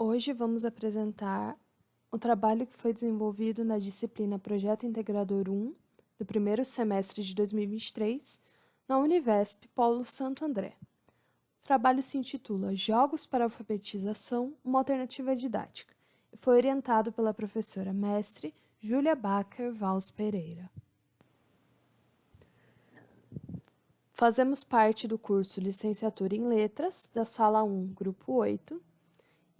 Hoje vamos apresentar o trabalho que foi desenvolvido na disciplina Projeto Integrador 1, do primeiro semestre de 2023, na Univesp Polo Santo André. O trabalho se intitula Jogos para Alfabetização, uma alternativa didática, e foi orientado pela professora mestre Júlia Bacher Valls Pereira. Fazemos parte do curso Licenciatura em Letras, da Sala 1, Grupo 8,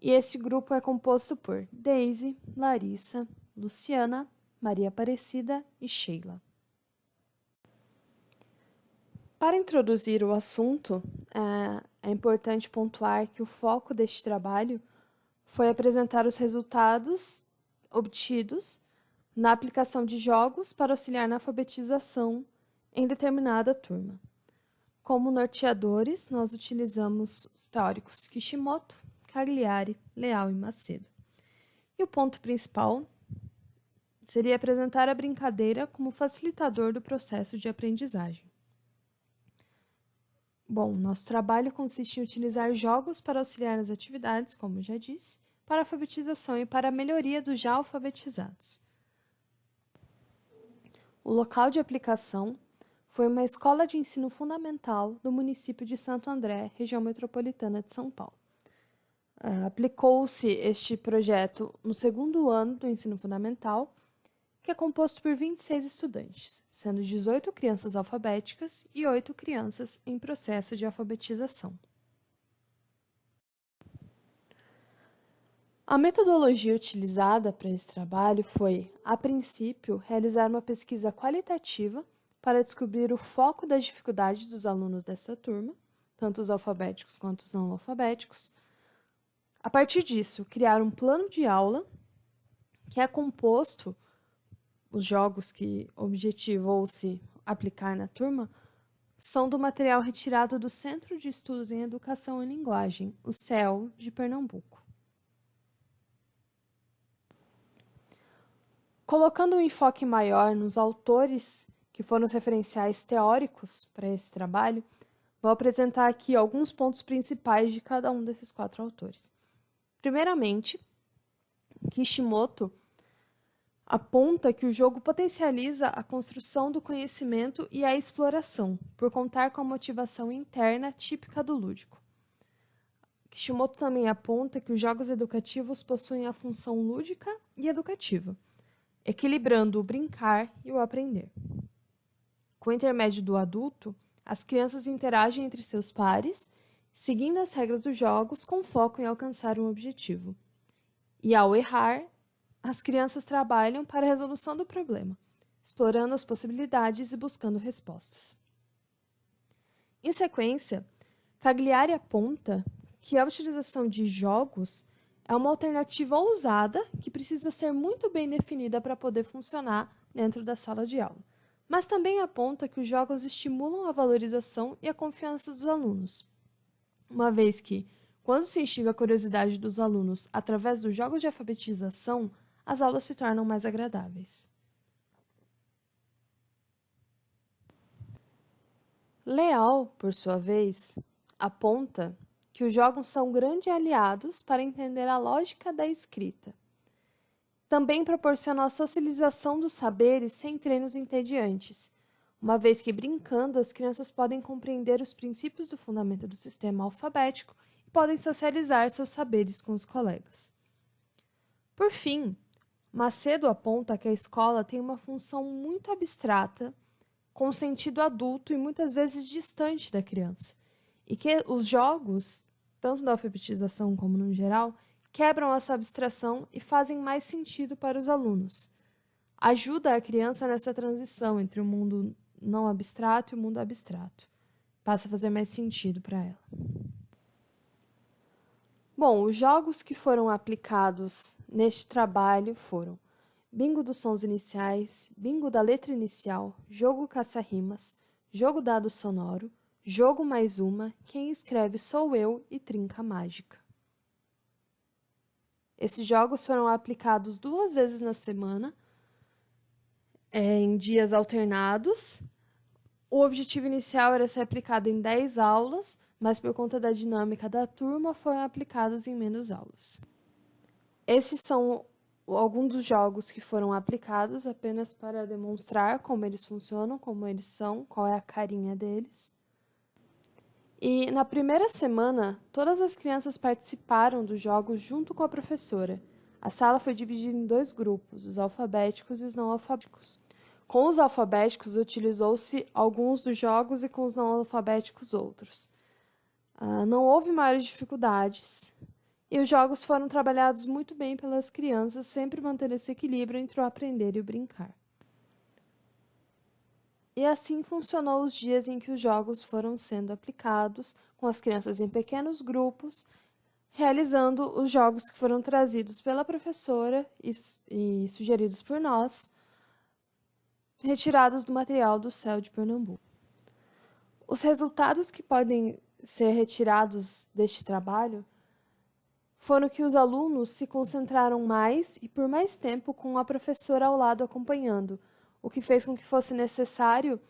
e esse grupo é composto por Deise, Larissa, Luciana, Maria Aparecida e Sheila. Para introduzir o assunto, é importante pontuar que o foco deste trabalho foi apresentar os resultados obtidos na aplicação de jogos para auxiliar na alfabetização em determinada turma. Como norteadores, nós utilizamos os teóricos Kishimoto, Cagliari, Leal e Macedo. E o ponto principal seria apresentar a brincadeira como facilitador do processo de aprendizagem. Bom, nosso trabalho consiste em utilizar jogos para auxiliar nas atividades, como já disse, para a alfabetização e para a melhoria dos já alfabetizados. O local de aplicação foi uma escola de ensino fundamental do município de Santo André, região metropolitana de São Paulo. Aplicou-se este projeto no segundo ano do ensino fundamental, que é composto por 26 estudantes, sendo 18 crianças alfabéticas e 8 crianças em processo de alfabetização. A metodologia utilizada para esse trabalho foi, a princípio, realizar uma pesquisa qualitativa para descobrir o foco das dificuldades dos alunos dessa turma, tanto os alfabéticos quanto os não alfabéticos. A partir disso, criar um plano de aula que é composto, os jogos que objetivou-se aplicar na turma, são do material retirado do Centro de Estudos em Educação e Linguagem, o CEL, de Pernambuco. Colocando um enfoque maior nos autores que foram os referenciais teóricos para esse trabalho, vou apresentar aqui alguns pontos principais de cada um desses 4 autores. Primeiramente, Kishimoto aponta que o jogo potencializa a construção do conhecimento e a exploração, por contar com a motivação interna típica do lúdico. Kishimoto também aponta que os jogos educativos possuem a função lúdica e educativa, equilibrando o brincar e o aprender. Com o intermédio do adulto, as crianças interagem entre seus pares, seguindo as regras dos jogos com foco em alcançar um objetivo. E ao errar, as crianças trabalham para a resolução do problema, explorando as possibilidades e buscando respostas. Em sequência, Cagliari aponta que a utilização de jogos é uma alternativa ousada que precisa ser muito bem definida para poder funcionar dentro da sala de aula. Mas também aponta que os jogos estimulam a valorização e a confiança dos alunos, uma vez que, quando se instiga a curiosidade dos alunos através dos jogos de alfabetização, as aulas se tornam mais agradáveis. Leal, por sua vez, aponta que os jogos são grandes aliados para entender a lógica da escrita. Também proporcionam a socialização dos saberes sem treinos entediantes, uma vez que, brincando, as crianças podem compreender os princípios do fundamento do sistema alfabético e podem socializar seus saberes com os colegas. Por fim, Macedo aponta que a escola tem uma função muito abstrata, com sentido adulto e muitas vezes distante da criança, e que os jogos, tanto da alfabetização como no geral, quebram essa abstração e fazem mais sentido para os alunos. Ajuda a criança nessa transição entre o mundo não abstrato e o mundo abstrato. Passa a fazer mais sentido para ela. Bom, os jogos que foram aplicados neste trabalho foram bingo dos sons iniciais, bingo da letra inicial, jogo caça-rimas, jogo dado sonoro, jogo mais uma, quem escreve sou eu e trinca mágica. Esses jogos foram aplicados 2 vezes na semana, em dias alternados. O objetivo inicial era ser aplicado em 10 aulas, mas por conta da dinâmica da turma, foram aplicados em menos aulas. Estes são alguns dos jogos que foram aplicados apenas para demonstrar como eles funcionam, como eles são, qual é a carinha deles. E na primeira semana, todas as crianças participaram dos jogos junto com a professora. A sala foi dividida em 2 grupos, os alfabéticos e os não alfabéticos. Com os alfabéticos, utilizou-se alguns dos jogos e com os não alfabéticos outros. Não houve maiores dificuldades e os jogos foram trabalhados muito bem pelas crianças, sempre mantendo esse equilíbrio entre o aprender e o brincar. E assim funcionou os dias em que os jogos foram sendo aplicados, com as crianças em pequenos grupos, realizando os jogos que foram trazidos pela professora e sugeridos por nós, retirados do material do CEL de Pernambuco. Os resultados que podem ser retirados deste trabalho foram que os alunos se concentraram mais e por mais tempo com a professora ao lado acompanhando, o que fez com que fosse necessário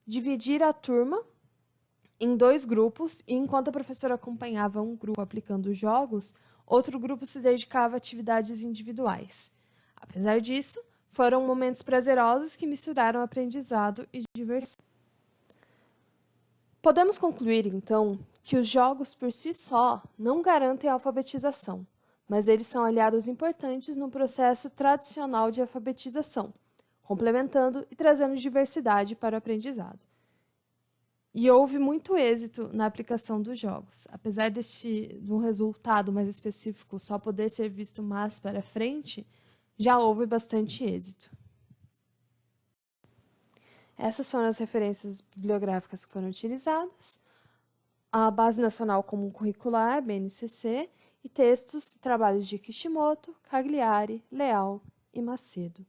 dividir a turma em 2 grupos e, enquanto a professora acompanhava um grupo aplicando os jogos, outro grupo se dedicava a atividades individuais. Apesar disso, foram momentos prazerosos que misturaram aprendizado e diversão. Podemos concluir, então, que os jogos por si só não garantem a alfabetização, mas eles são aliados importantes no processo tradicional de alfabetização, complementando e trazendo diversidade para o aprendizado. E houve muito êxito na aplicação dos jogos. Apesar de um resultado mais específico só poder ser visto mais para frente, já houve bastante êxito. Essas foram as referências bibliográficas que foram utilizadas, a Base Nacional Comum Curricular, BNCC, e textos e trabalhos de Kishimoto, Cagliari, Leal e Macedo.